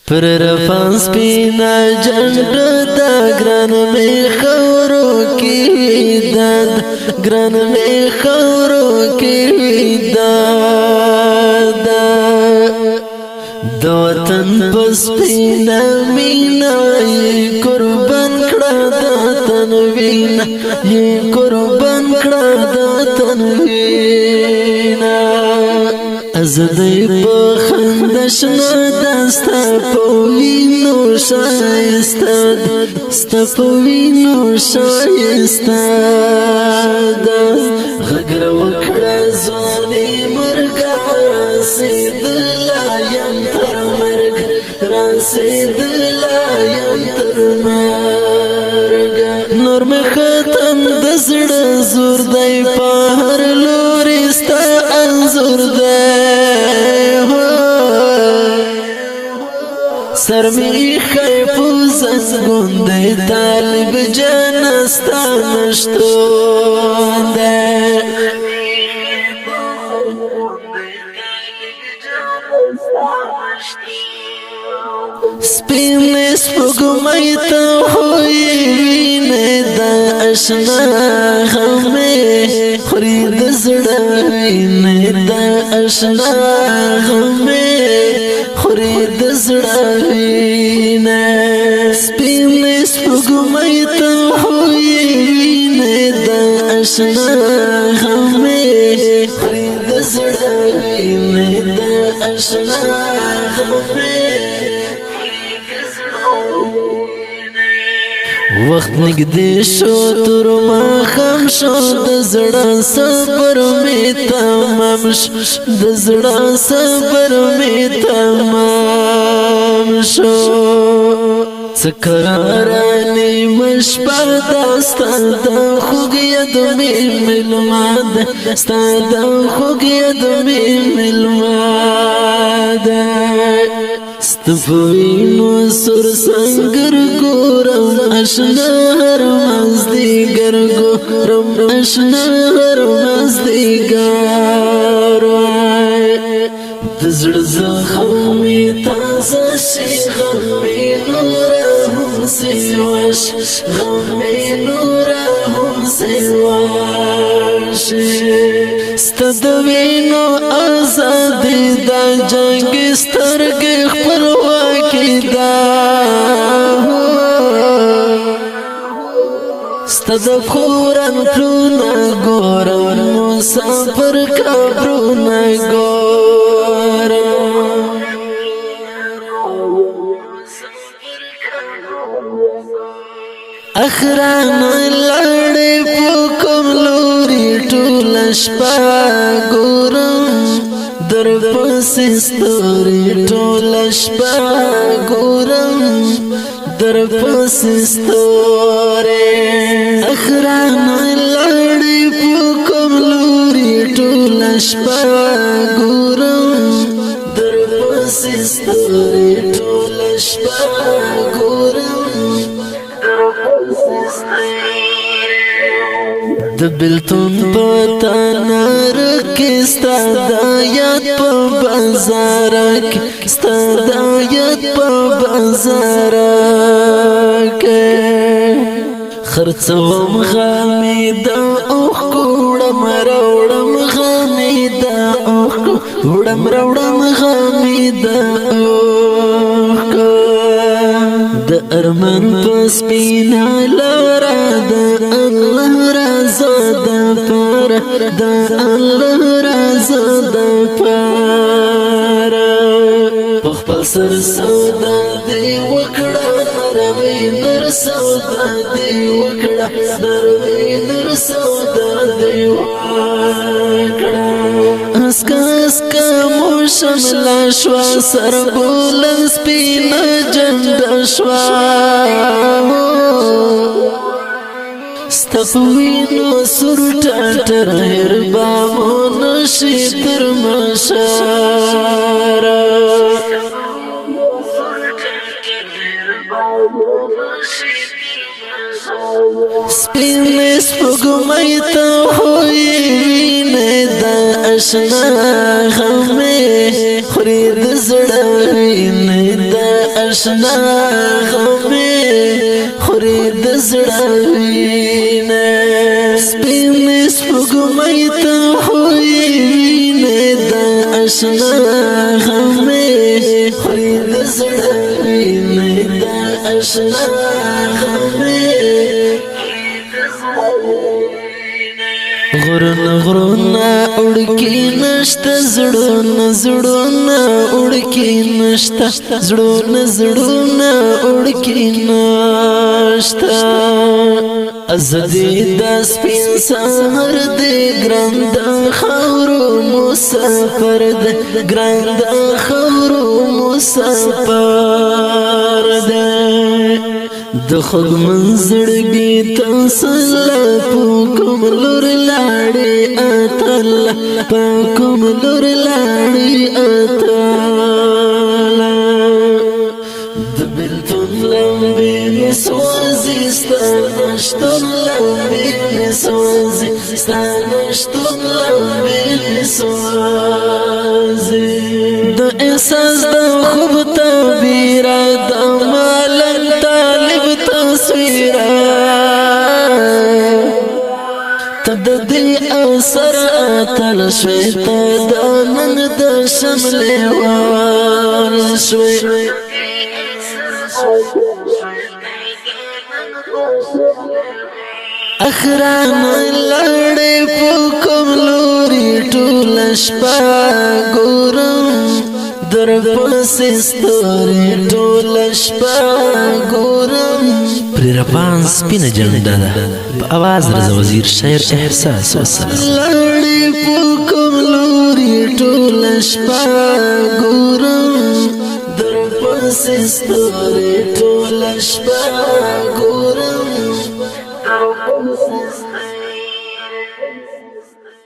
پر رفان سپینا جنڈ دا گران میں خورو کی داد گران میں خورو کی داد دا وطن پس پینا مینا یہ قربان کڑا دا تنوینا یہ قربان کڑا دا تنوینا ازدی بخندشنا دستا پوینو شایستاد ستا پوینو شایستاد غگر وکڑا زوانی مرگا راسید لایم تر مرگ راسید لایم تر مرگ نور میں ختم دزڑ زور دی پاہر لورستا انزور دی سر می خیفو زنگونده طالب جانستا نشتونده سپین سپگمی تا ہوئی وینه دا اشنا غمه خورید زڑا وینه دا اشنا غمه خورید زڑا وینه سپین سپگمی تا ہوئی وینه دا اشنا غمه خورید زڑا وینه دا اشنا غمه وقت نگدی شو تر ما خم شو دزڑا صبر می تمام شو دزڑا صبر می تمام شو سکرارانی مشپا داستا دا خوگید می ملماد ستا دا خوگید می ملماد ستفوینو سر سنگر گورم اشنا هر مزدیگر گورم اشنا هر مزدیگر دزر زخمی تازه شی غمی نورهم سیوش غمی نورهم سیوش ستدوینو آزادی دا جنگ سترگ خپلواکی دا ستد خورن پرونا گورم مسافر کبرونا گورم اخران لڑی پوکم لوری ٹول شپا گورم در پسی ستوری ٹول شپا گورم در پسی ستوری اخران لڑی پوکم لوری ٹول شپا گورم در پسی ستوری ٹول شپا گورم د بلتون پتا نرکستا دایت پا بازارک ستا دایت پا بازارک خرچوم غامی دا اوخ کوڑم روڑم غامی دا اوخ کوڑم روڑم غامی دا اوخ دا ارمان پس پینا لارا دا اللہ رازا دا پارا دا اللہ رازا دا پارا پخپل سر سودا دی وکڑا نروی در سودا دی وکڑا نروی در سودا دی وکڑا اسکا اسکا موشم لاشوا سر بولن سپینا جنڈ شوا ستفوینو سر ٹاٹر هربامو نشی تر مشارا سپین سپگمی تا ہوئی وینه دا اشنا غمه خورید زڑا وینه دا اشنا غمي خوري د زړه وینه سپین سپوږمۍ ته خوې وینه د اشنا غمي خوري د زړه وینه د اشنا غمي غرونه غرونه اڑکی نشته زړونه زړونه اڑکی نشته زړونه زړونه اڑکی نشته ازدی د سپین سهار دی ګران د خاورو مسافر دی ګران د خاورو مسافر دی د خوږ منزړګي تسلا پوکم لور لاړې اتل پوکم لور لاړې اتل د بلتون لمبې مسوازي ستانشتون لمبې مسوازي ستانشتون لمبې مسوازي د احساس د خوب تعبیر د مالن طالب تصویرا تد دې اثر اتل شوي ته د نن د شمل وار شوي اخران لړې پوکم لوري ټول شپه ګورم در پسې ستوري ټول شپه ګورم پر رپان سپینه جنډه ده په आवाज رضا وزیر شاعر احساس والسلام لړې پوکم لوري ټول شپه ګورم در پسې ستوري ټول شپه ګورم